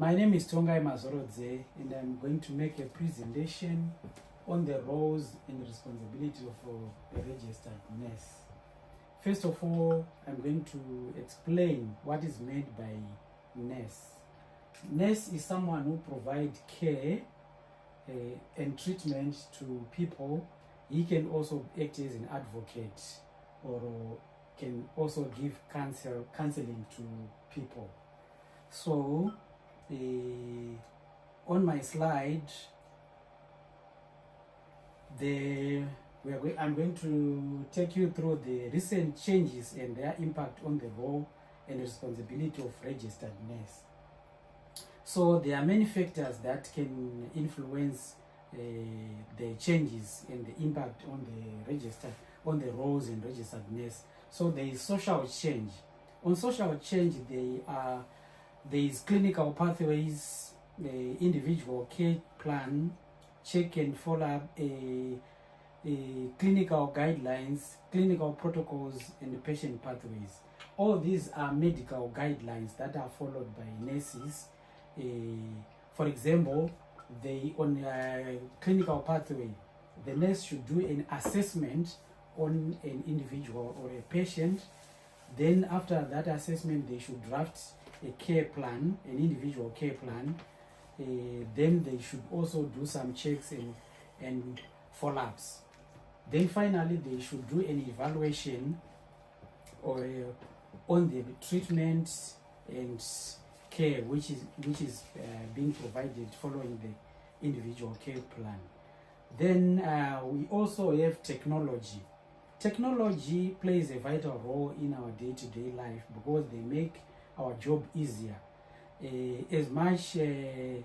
My name is Tongai Mazorodze, and I'm going to make a presentation on the roles and responsibility of a registered nurse. First of all, I'm going to explain what is meant by nurse. Nurse is someone who provides care and treatment to people. He can also act as an advocate or can also give counseling to people. So, on my slide, I'm going to take you through the recent changes and their impact on the role and responsibility of registered nurse. So there are many factors that can influence the changes and the impact on the roles and registered nurse. So there is social change. On social change, there is clinical pathways, individual care plan, check and follow up, clinical guidelines, clinical protocols, and patient pathways. All these are medical guidelines that are followed by nurses. For example, on a clinical pathway, the nurse should do an assessment on an individual or a patient. Then after that assessment, they should draft a care plan, an individual care plan. Then they should also do some checks and follow-ups. Then finally, they should do an evaluation on the treatment and care which is being provided following the individual care plan. Then we also have technology. Technology plays a vital role in our day-to-day life because they make our job easier. As much in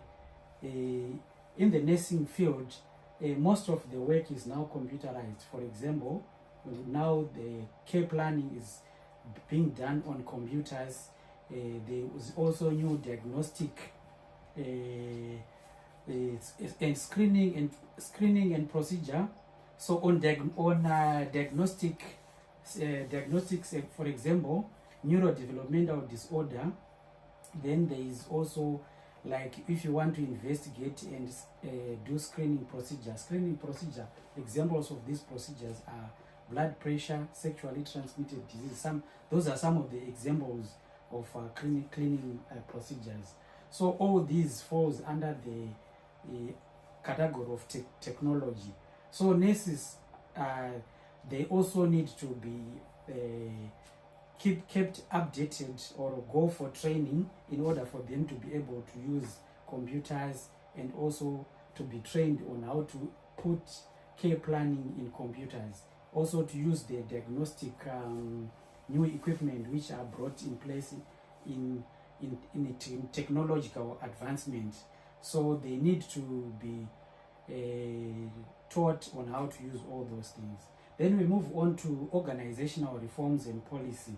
the nursing field, most of the work is now computerized. For example, now the care planning is being done on computers. There was also new diagnostic and screening and procedure. So on diagnostics, for example, neurodevelopmental disorder, then there is also, like, if you want to investigate and do screening procedure, examples of these procedures are blood pressure, sexually transmitted disease. Those are some of the examples of cleaning procedures. So all these falls under the category of technology. So nurses, they also need to be kept updated or go for training in order for them to be able to use computers and also to be trained on how to put care planning in computers. Also to use the diagnostic new equipment which are brought in place in technological advancement. So they need to be taught on how to use all those things. Then we move on to organizational reforms and policy.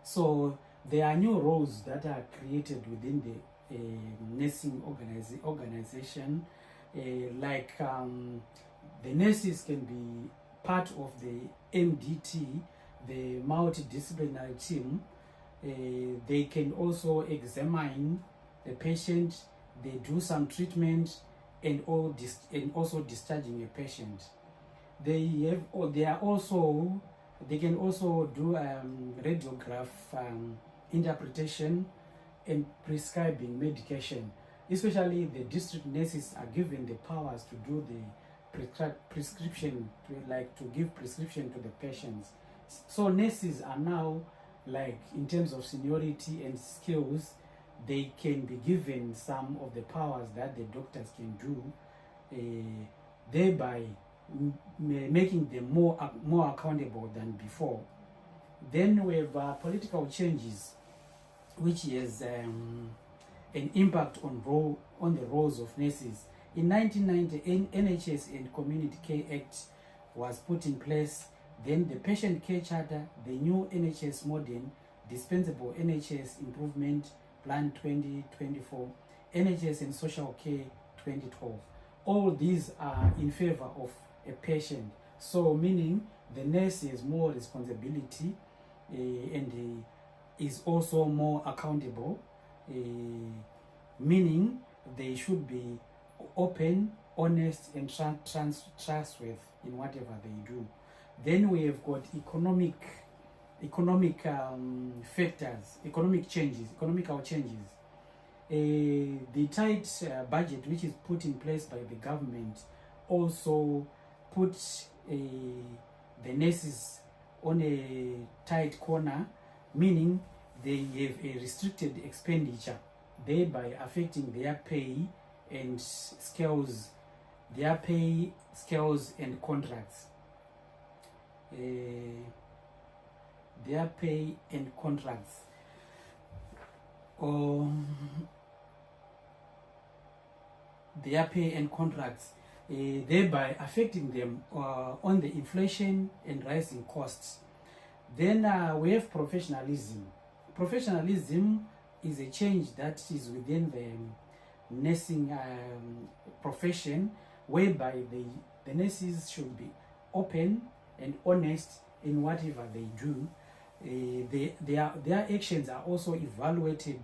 So there are new roles that are created within the nursing organization, like the nurses can be part of the MDT, the multidisciplinary team. They can also examine the patient, they do some treatment, and also discharging a patient. They can also do radiograph interpretation and prescribing medication. Especially the district nurses are given the powers to do the prescription, to give prescription to the patients. So nurses are now, like, in terms of seniority and skills, they can be given some of the powers that the doctors can do, thereby making them more accountable than before. Then we have political changes, which has an impact on the roles of nurses. In 1990, NHS and Community Care Act was put in place. Then the Patient Care Charter, the new NHS Modern Dispensable NHS Improvement Plan 2024, NHS and Social Care 2012. All these are in favor of a patient. So meaning the nurse has more responsibility and is also more accountable meaning they should be open, honest, and trustworthy in whatever they do. Then we have got economic factors, economical changes. The tight budget which is put in place by the government also puts the nurses on a tight corner, meaning they have a restricted expenditure, thereby affecting their pay and scales, and contracts. Their pay and contracts. Their pay and contracts, thereby affecting them on the inflation and rising costs. Then we have professionalism. Professionalism is a change that is within the nursing profession, whereby the nurses should be open and honest in whatever they do. Their actions are also evaluated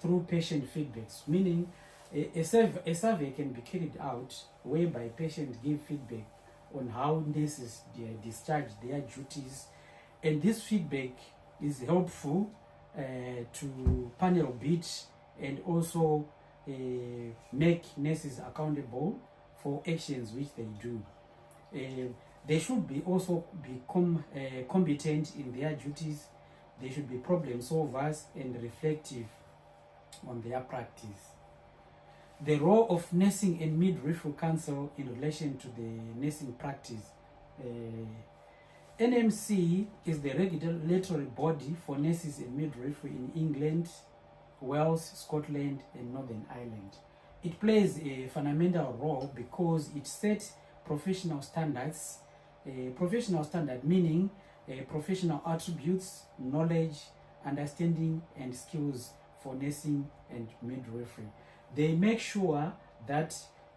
through patient feedbacks, meaning a survey can be carried out whereby patients give feedback on how nurses discharge their duties, and this feedback is helpful to panel beat and also make nurses accountable for actions which they do. They should also be competent in their duties. They should be problem solvers and reflective on their practice. The role of nursing and midwifery council in relation to the nursing practice. NMC is the regulatory body for nurses and midwifery in England, Wales, Scotland, and Northern Ireland. It plays a fundamental role because it sets professional standards. Professional standard meaning professional attributes, knowledge, understanding, and skills for nursing and midwifery. They make sure that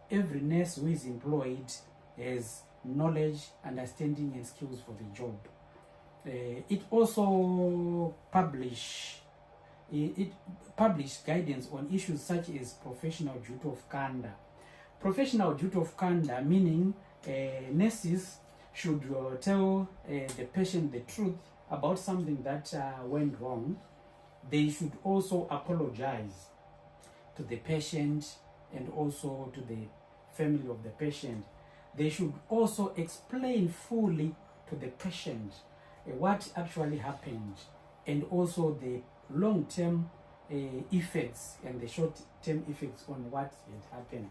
every nurse who is employed has knowledge, understanding, and skills for the job. It also publishes guidance on issues such as professional duty of conduct. Professional duty of conduct meaning nurses should tell the patient the truth about something that went wrong. They should also apologize to the patient and also to the family of the patient. They should also explain fully to the patient what actually happened, and also the long-term effects and the short-term effects on what had happened.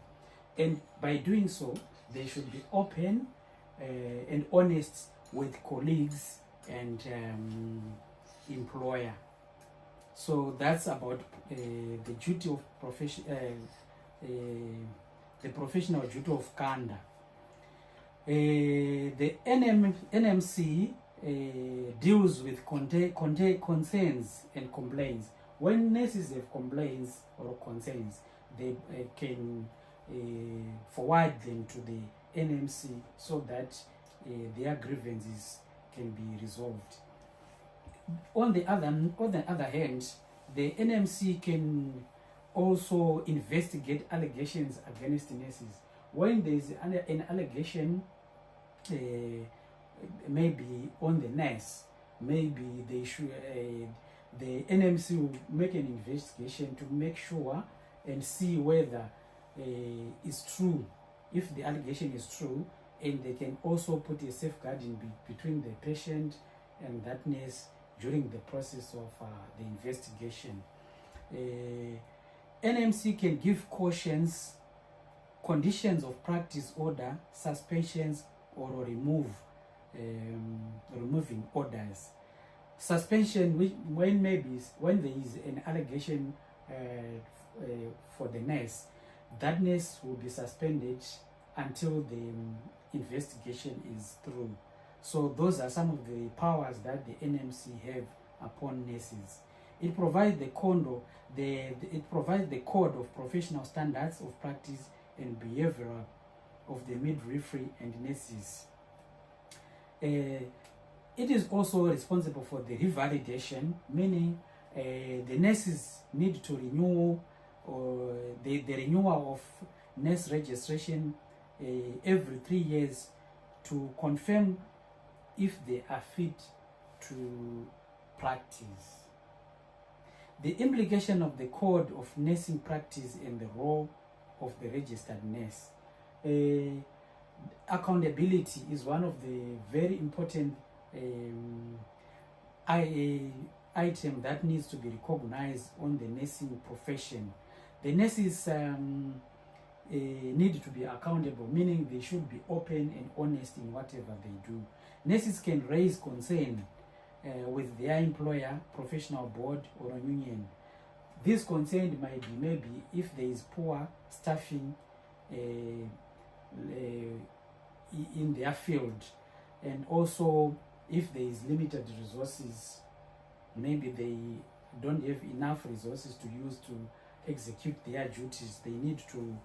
And by doing so, they should be open and honest with colleagues and employer. So that's about the duty of the professional duty of conduct. The NMC deals with concerns and complaints. When nurses have complaints or concerns, they can forward them to the NMC so that their grievances can be resolved. On the other hand, the NMC can also investigate allegations against nurses. When there is an allegation, maybe on the nurse, maybe they should, the NMC will make an investigation to make sure and see whether it's true, if the allegation is true, and they can also put a safeguarding between the patient and that nurse during the process of the investigation. NMC can give cautions, conditions of practice order, suspensions, or removing orders. Suspension, when there is an allegation for the nurse, that nurse will be suspended until the investigation is through. So those are some of the powers that the NMC have upon nurses. It provides the code of professional standards of practice and behavior of the midwifery and nurses. It is also responsible for the revalidation, meaning the nurses need to renew or the renewal of nurse registration every 3 years to confirm if they are fit to practice. The implication of the code of nursing practice and the role of the registered nurse. Accountability is one of the very important item that needs to be recognized on the nursing profession. The nurses need to be accountable, meaning they should be open and honest in whatever they do. Nurses can raise concern with their employer, professional board, or a union. This concern might be maybe if there is poor staffing in their field, and also if there is limited resources, maybe they don't have enough resources to use to execute their duties. They need to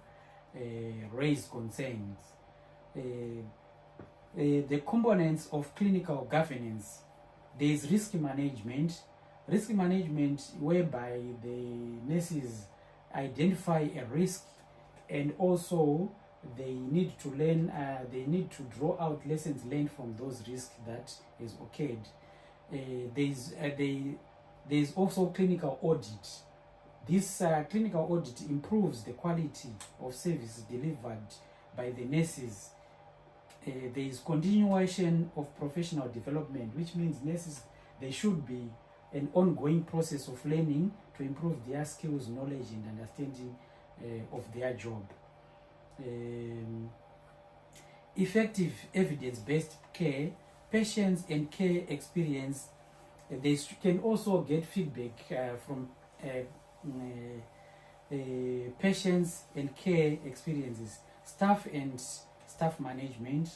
raise concerns. The components of clinical governance. There is risk management. Risk management whereby the nurses identify a risk, and also they need to learn, they need to draw out lessons learned from those risks that is occurred. There is also clinical audit. This clinical audit improves the quality of service delivered by the nurses. There is continuation of professional development, which means nurses, there should be an ongoing process of learning to improve their skills, knowledge, and understanding of their job. Effective evidence-based care. Patients and care experience. They can also get feedback from patients and care experiences, staff and staff management.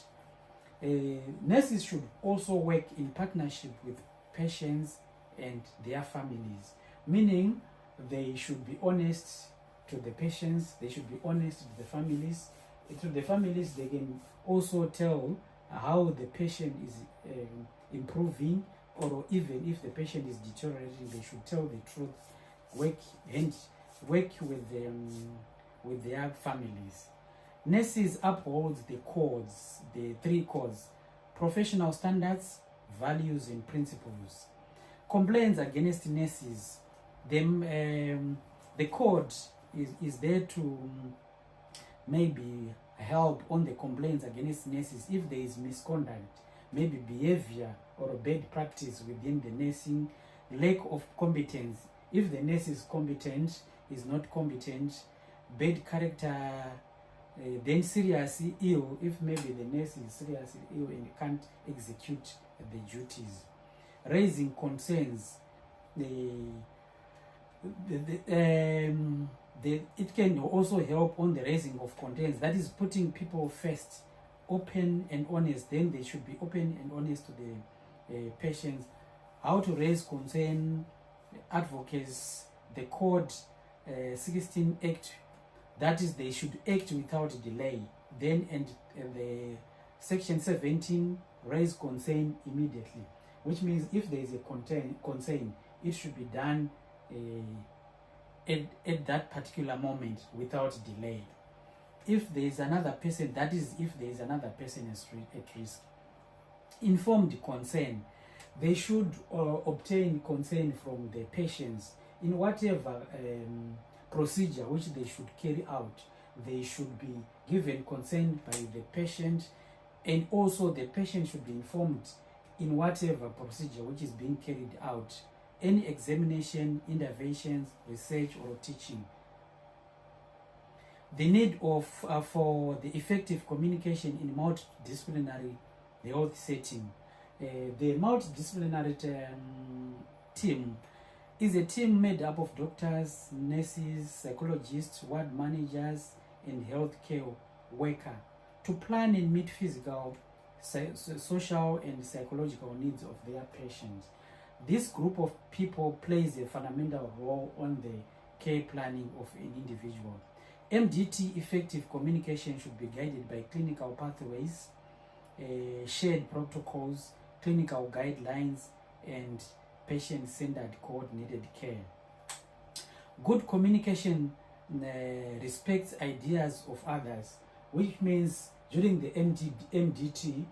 Nurses should also work in partnership with patients and their families, meaning they should be honest to the patients, they should be honest to the families. To the families, they can also tell how the patient is improving, or even if the patient is deteriorating, they should tell the truth. Work with their families. Nurses uphold the codes, the 3 codes: professional standards, values, and principles. Complaints against nurses. The code is there to maybe help on the complaints against nurses if there is misconduct, maybe behavior or a bad practice within the nursing, lack of competence. If the nurse is competent, is not competent, bad character, then seriously ill, if maybe the nurse is seriously ill and can't execute the duties. Raising concerns. It can also help on the raising of concerns, that is putting people first, open and honest. Then they should be open and honest to the patients. How to raise concern, advocates, the code 16 Act, that is they should act without delay. Then and the section 17, raise concern immediately, which means if there is a concern, it should be done at that particular moment without delay. If there is another person, that is if there is another person at risk. Informed consent. They should obtain consent from the patients in whatever procedure which they should carry out. They should be given consent by the patient, and also the patient should be informed in whatever procedure which is being carried out. Any examination, interventions, research, or teaching. The need of for the effective communication in multidisciplinary health setting. The multidisciplinary team is a team made up of doctors, nurses, psychologists, ward managers, and healthcare workers to plan and meet physical, social, and psychological needs of their patients. This group of people plays a fundamental role on the care planning of an individual. MDT effective communication should be guided by clinical pathways, shared protocols, clinical guidelines, and patient-centered coordinated care. Good communication respects ideas of others, which means during the MDT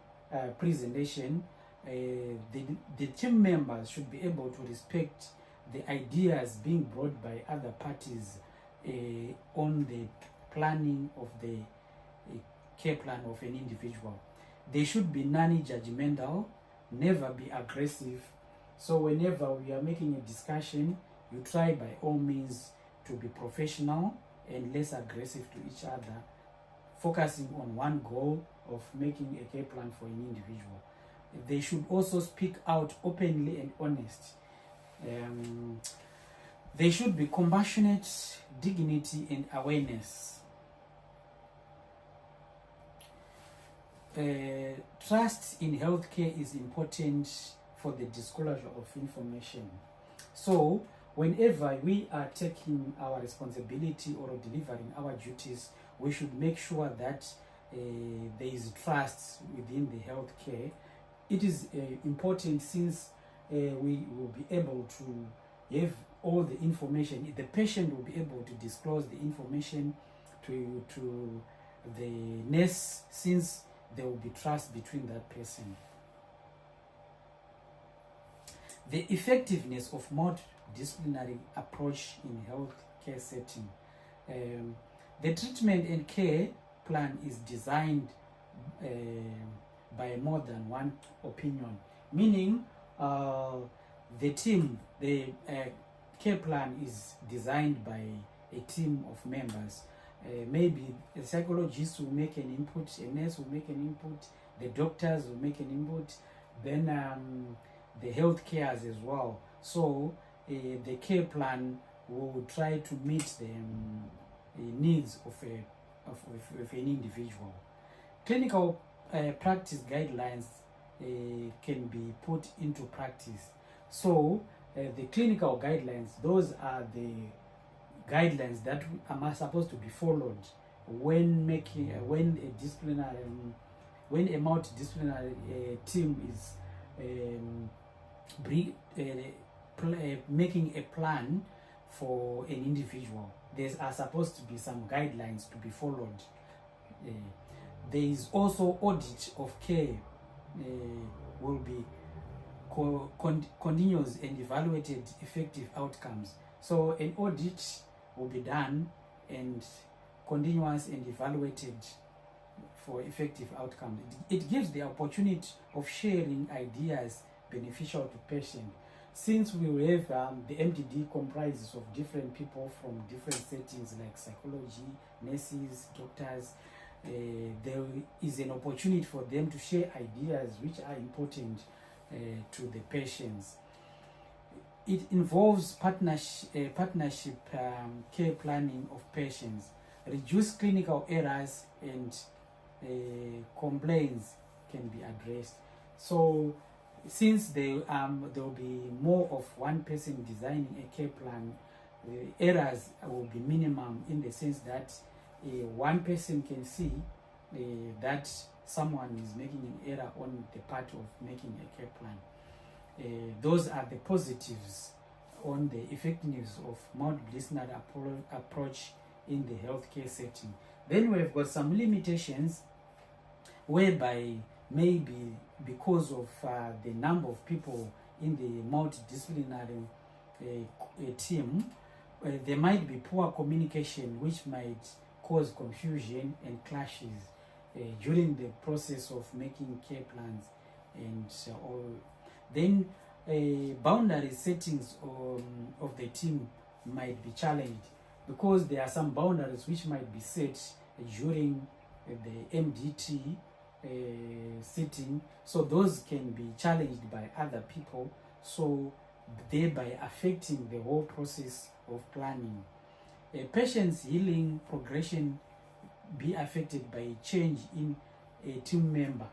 presentation, the team members should be able to respect the ideas being brought by other parties on the planning of the care plan of an individual. They should be non-judgmental, never be aggressive. So whenever we are making a discussion, you try by all means to be professional and less aggressive to each other, focusing on one goal of making a care plan for an individual. They should also speak out openly and honest. They should be compassionate, dignity, and awareness. Trust in healthcare is important for the disclosure of information. So, whenever we are taking our responsibility or delivering our duties, we should make sure that there is trust within the healthcare. It is important since we will be able to have all the information. The patient will be able to disclose the information to the nurse, since there will be trust between that person. The effectiveness of multidisciplinary approach in healthcare setting. The treatment and care plan is designed by more than one opinion, meaning the care plan is designed by a team of members. Maybe a psychologist will make an input, a nurse will make an input, the doctors will make an input, then the health cares as well. So the care plan will try to meet the needs of an individual. Clinical practice guidelines can be put into practice. So the clinical guidelines, those are the guidelines that are supposed to be followed when making when a multidisciplinary team is making a plan for an individual. There are supposed to be some guidelines to be followed. There is also audit of care will be continuous and evaluated effective outcomes. So an audit will be done and continuous and evaluated for effective outcomes. It gives the opportunity of sharing ideas beneficial to patient. Since we have the MDD comprises of different people from different settings like psychology, nurses, doctors, there is an opportunity for them to share ideas which are important to the patients. It involves partnership care planning of patients, reduce clinical errors, and complaints can be addressed. So since there will be more of one person designing a care plan, errors will be minimum, in the sense that one person can see that someone is making an error on the part of making a care plan. Those are the positives on the effectiveness of multidisciplinary approach in the healthcare setting. Then we've got some limitations, whereby maybe because of the number of people in the multidisciplinary team, there might be poor communication, which might cause confusion and clashes during the process of making care plans and all. Then boundary settings of the team might be challenged, because there are some boundaries which might be set during the MDT sitting, so those can be challenged by other people, so thereby affecting the whole process of planning. A patient's healing progression be affected by a change in a team member.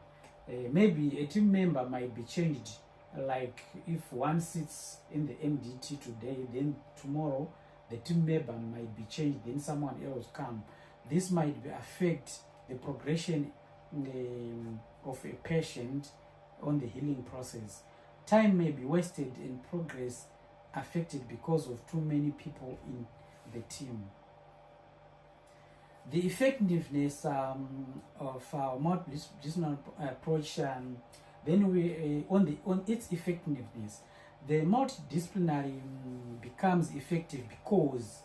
Maybe a team member might be changed, like if one sits in the MDT today, then tomorrow the team member might be changed, then someone else come. This might affect the progression of a patient on the healing process. Time may be wasted and progress affected because of too many people in the team. The effectiveness of our multidisciplinary approach, then we on its effectiveness, the multidisciplinary becomes effective because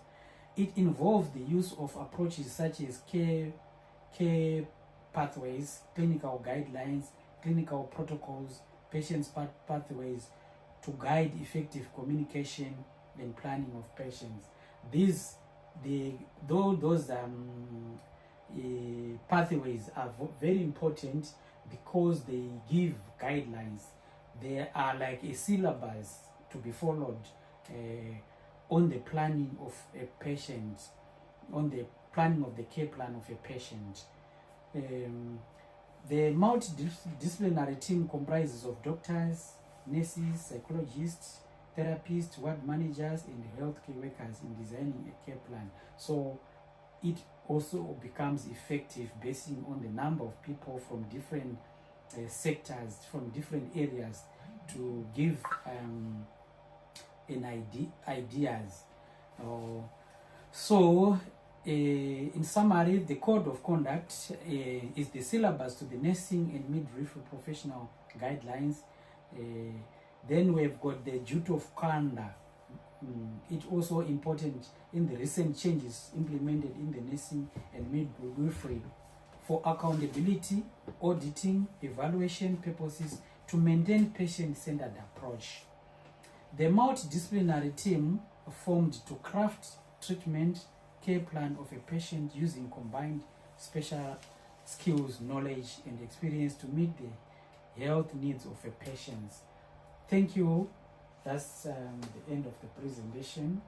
it involves the use of approaches such as care pathways, clinical guidelines, clinical protocols, patients pathways to guide effective communication and planning of patients. Those pathways are very important because they give guidelines. They are like a syllabus to be followed on the planning of a patient, on the planning of the care plan of a patient. The multidisciplinary team comprises of doctors, nurses, psychologists, therapists, ward managers, and healthcare workers in designing a care plan. So it also becomes effective basing on the number of people from different sectors, from different areas, to give ideas. In summary, the code of conduct is the syllabus to the nursing and midwifery professional guidelines. Then we've got the duty of conduct. It's also important in the recent changes implemented in the nursing and midwifery for accountability, auditing, evaluation purposes to maintain patient-centered approach. The multidisciplinary team formed to craft treatment care plan of a patient using combined special skills, knowledge, and experience to meet the health needs of a patient. Thank you. That's the end of the presentation.